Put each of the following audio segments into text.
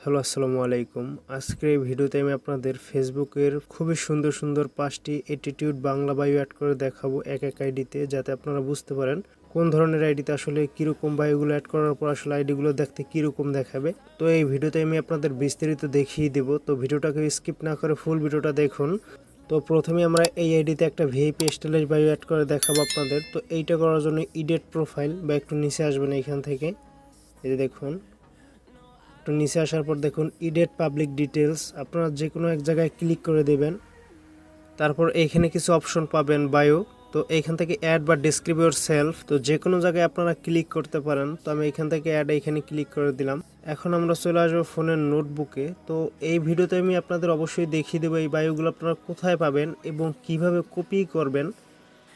Hello আসসালামু আলাইকুম। আজকের এই ভিডিওতে আমি আপনাদের ফেসবুকের খুবই সুন্দর সুন্দর 5টি অ্যাটিটিউড বাংলা বায়ু অ্যাড করে দেখাবো এক এক আইডিতে, যাতে আপনারা বুঝতে পারেন কোন ধরনের আইডিতে আসলে কীরকম বায়ুগুলো অ্যাড করার পর আসলে আইডিগুলো দেখতে কীরকম দেখাবে। তো এই ভিডিওতে আমি আপনাদের বিস্তারিত দেখিয়ে দেব, তো ভিডিওটাকে স্কিপ না করে ফুল ভিডিওটা দেখুন। তো প্রথমে আমরা এই আইডিতে একটা ভিআইপি স্টাইলিশ বায়ু অ্যাড করে দেখাবো আপনাদের। তো এইটা করার জন্য এডিট প্রোফাইল বা একটু নিচে আসবেন এইখান থেকে, এই যে দেখুন একটু নিচে আসার পর দেখুন এডিট পাবলিক ডিটেলস, আপনারা যে কোনো এক জায়গায় ক্লিক করে দেবেন। তারপর এইখানে কিছু অপশন পাবেন বায়ো, তো এইখান থেকে অ্যাড বা ডেসক্রাইব ইউর সেলফ, তো যে কোনো জায়গায় আপনারা ক্লিক করতে পারেন। তো আমি এখান থেকে অ্যাড এইখানে ক্লিক করে দিলাম। এখন আমরা চলে আসবো ফোনের নোটবুকে। তো এই ভিডিওতে আমি আপনাদের অবশ্যই দেখিয়ে দেবো এই বায়োগুলো আপনারা কোথায় পাবেন এবং কিভাবে কপি করবেন।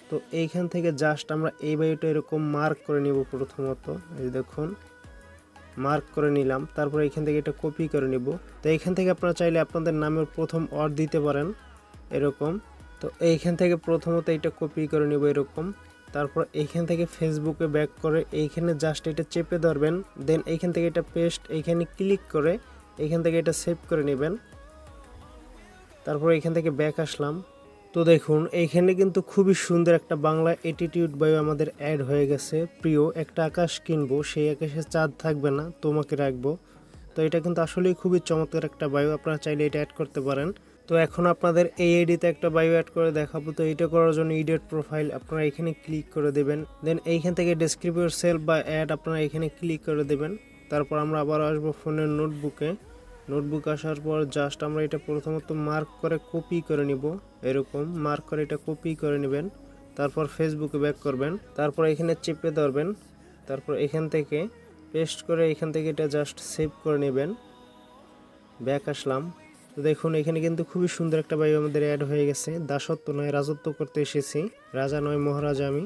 তো এইখান থেকে জাস্ট আমরা এই বায়োটা এরকম মার্ক করে নিব। প্রথমত এই দেখুন মার্ক করে নিলাম, তারপর এখান থেকে এটা কপি করে নিব। তো এইখান থেকে আপনারা চাইলে আপনাদের নামের প্রথম অর দিতে পারেন এরকম। তো এইখান থেকে প্রথমত এটা কপি করে নিব এরকম। তারপর এইখান থেকে ফেসবুকে ব্যাক করে এইখানে জাস্ট এটা চেপে ধরবেন, দেন এইখান থেকে এটা পেস্ট এইখানে ক্লিক করে এইখান থেকে এটা সেভ করে নেবেন। তারপর এইখান থেকে ব্যাক আসলাম। তো দেখুন এইখানে কিন্তু খুবই সুন্দর একটা বাংলা অ্যাটিটিউড বায়ু আমাদের অ্যাড হয়ে গেছে। প্রিয় একটা আকাশ কিনবো, সেই আকাশে চাঁদ থাকবে না, তোমাকে রাখবো। তো এটা কিন্তু আসলেই খুবই চমৎকার একটা বায়ু, আপনারা চাইলে এটা অ্যাড করতে পারেন। তো এখন আপনাদের এই আইডিতে একটা বায়ু অ্যাড করে দেখাবো। তো এটা করার জন্য এডিট প্রোফাইল আপনারা এখানে ক্লিক করে দেবেন, দেন এইখান থেকে ডেসক্রাইব ইউর সেলফ বা অ্যাড আপনারা এখানে ক্লিক করে দেবেন। তারপর আমরা আবার আসবো ফোনের নোটবুকে। নোটবুক আসার পর জাস্ট আমরা এটা প্রথমত মার্ক করে কপি করে নিব, এরকম মার্ক করে এটা কপি করে নেবেন। তারপর ফেসবুকে ব্যাক করবেন, তারপর এখানে চেপে ধরবেন, তারপর এখান থেকে পেস্ট করে এখান থেকে এটা জাস্ট সেভ করে নেবেন। ব্যাক আসলাম। তো দেখুন এখানে কিন্তু খুবই সুন্দর একটা বায়ু আমাদের অ্যাড হয়ে গেছে। দাসত্ব নয় রাজত্ব করতে এসেছি, রাজা নয় মহারাজা আমি।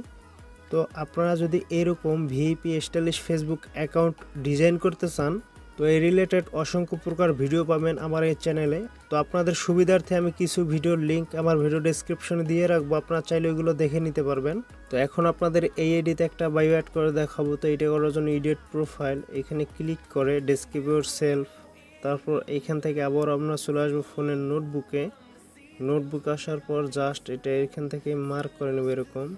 তো আপনারা যদি এরকম VIP stylish Facebook account design করতে চান, তো এই রিলেটেড অসংখ্য প্রকার ভিডিও পাবেন আমার এই চ্যানেলে। তো আপনাদের সুবিধার্থে আমি কিছু ভিডিওর লিঙ্ক আমার ভিডিও ডেসক্রিপশনে দিয়ে রাখবো, আপনারা চাইলে ওইগুলো দেখে নিতে পারবেন। তো এখন আপনাদের এই আইডিতে একটা বায়ো অ্যাড করে দেখাবো। তো এটা করার জন্য এডিট প্রোফাইল এখানে ক্লিক করে ডেসক্রাইব ইউর সেলফ, তারপর এইখান থেকে আবার আমরা চলে আসবো ফোনের নোটবুকে। নোটবুক আসার পর জাস্ট এটা এখান থেকে মার্ক করে নেব এরকম।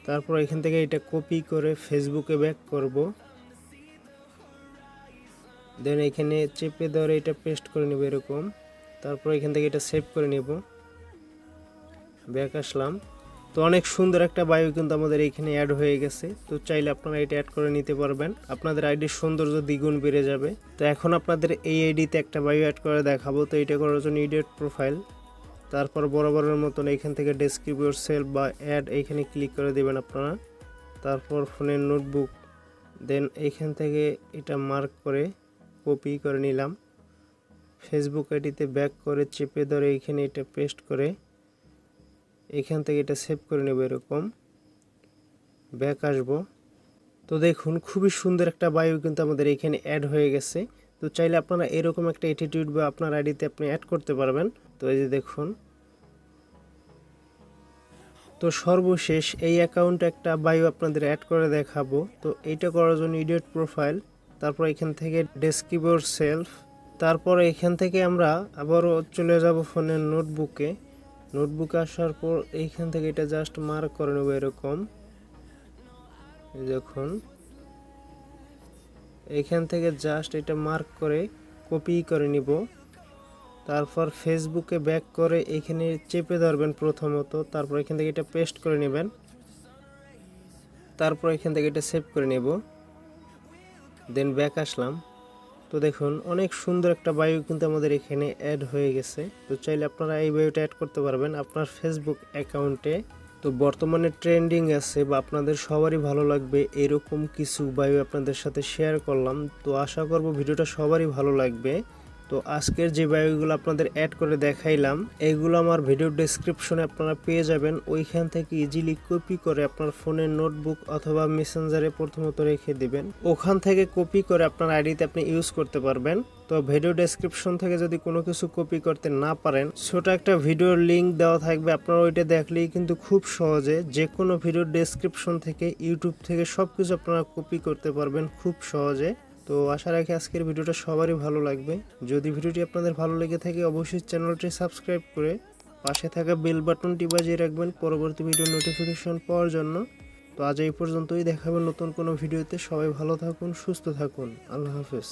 তারপর এখান থেকে এটা কপি করে ফেসবুকে ব্যাক করব, দেন এখানে চেপে ধরে এটা পেস্ট করে নেব এরকম। তারপর এখান থেকে এটা সেভ করে নেব। ব্যাক আসলাম। তো অনেক সুন্দর একটা বায়ু কিন্তু আমাদের এখানে অ্যাড হয়ে গেছে। তো চাইলে আপনারা এটা অ্যাড করে নিতে পারবেন, আপনাদের আইডির সৌন্দর্য দ্বিগুণ বেড়ে যাবে। তো এখন আপনাদের এই আইডিতে একটা বায়ু অ্যাড করে দেখাবো। তো এটা করার জন্য এডিট প্রোফাইল, তারপর বরাবরের মতন এইখান থেকে ডেসক্রাইব ইউর সেলফ বা অ্যাড এইখানে ক্লিক করে দেবেন আপনারা। তারপর ফোনের নোটবুক, দেন এইখান থেকে এটা মার্ক করে কপি করে নিলাম। ফেসবুক আইডিতে ব্যাক করে চেপে ধরে এইখানে এটা পেস্ট করে এখান থেকে এটা সেভ করে নেব এরকম। ব্যাক আসব। তো দেখুন খুবই সুন্দর একটা বায়ু কিন্তু আমাদের এখানে অ্যাড হয়ে গেছে। তো চাইলে আপনারা এরকম একটা অ্যাটিটিউড বা আপনার আইডিতে আপনি অ্যাড করতে পারবেন। তো এই যে দেখুন, তো সর্বশেষ এই অ্যাকাউন্টে একটা বায়ু আপনাদের অ্যাড করে দেখাবো। তো এইটা করার জন্য এডিট প্রোফাইল, তারপর এখান থেকে ডেসক্রাইব ইউর সেলফ, তারপর এখান থেকে আমরা আবারও চলে যাব ফোনের নোটবুকে। নোটবুকে আসার পর এইখান থেকে এটা জাস্ট মার্ক করে নেব এরকম। দেখুন এইখান থেকে জাস্ট এটা মার্ক করে কপি করে নিব। তারপর ফেসবুকে ব্যাক করে এখানে চেপে ধরবেন প্রথমত, তারপর এখান থেকে এটা পেস্ট করে নেবেন। তারপর এখান থেকে এটা সেভ করে নেব, দেন ব্যাক আসলাম। তো দেখুন অনেক সুন্দর একটা বায়ু কিন্তু আমাদের এখানে অ্যাড হয়ে গেছে। তো চাইলে আপনারা এই বায়োটা অ্যাড করতে পারবেন আপনার ফেসবুক অ্যাকাউন্টে। তো বর্তমানে ট্রেন্ডিং আছে বা আপনাদের সবারই ভালো লাগবে এরকম কিছু বায়ু আপনাদের সাথে শেয়ার করলাম। তো আশা করব ভিডিওটা সবারই ভালো লাগবে। তো আজকের যে বায়োগুলো আপনাদের অ্যাড করে দেখাইলাম এগুলো আমার ভিডিও ডেসক্রিপশনে আপনারা পেয়ে যাবেন। ওইখান থেকে ইজিলি কপি করে আপনার ফোনের নোটবুক অথবা মেসেঞ্জারে প্রথমত রেখে দিবেন। ওখান থেকে কপি করে আপনার আইডিতে আপনি ইউজ করতে পারবেন। তো ভিডিও ডেসক্রিপশন থেকে যদি কোনো কিছু কপি করতে না পারেন, ছোট একটা ভিডিওর লিঙ্ক দেওয়া থাকবে, আপনারা ওইটা দেখলেই কিন্তু খুব সহজে যে কোনো ভিডিও ডেসক্রিপশন থেকে ইউটিউব থেকে সবকিছু আপনারা কপি করতে পারবেন খুব সহজে। তো আশা রাখি আজকের ভিডিওটা সবারই ভালো লাগবে। যদি ভিডিওটি আপনাদের ভালো লেগে থাকে অবশ্যই চ্যানেলটি সাবস্ক্রাইব করে পাশে থাকা বেল বাটনটি বাজিয়ে রাখবেন পরবর্তী ভিডিও নোটিফিকেশন পাওয়ার জন্য। তো আজ এই পর্যন্তই, দেখাবেন নতুন কোনো ভিডিওতে। সবাই ভালো থাকুন, সুস্থ থাকুন, আল্লাহ হাফেজ।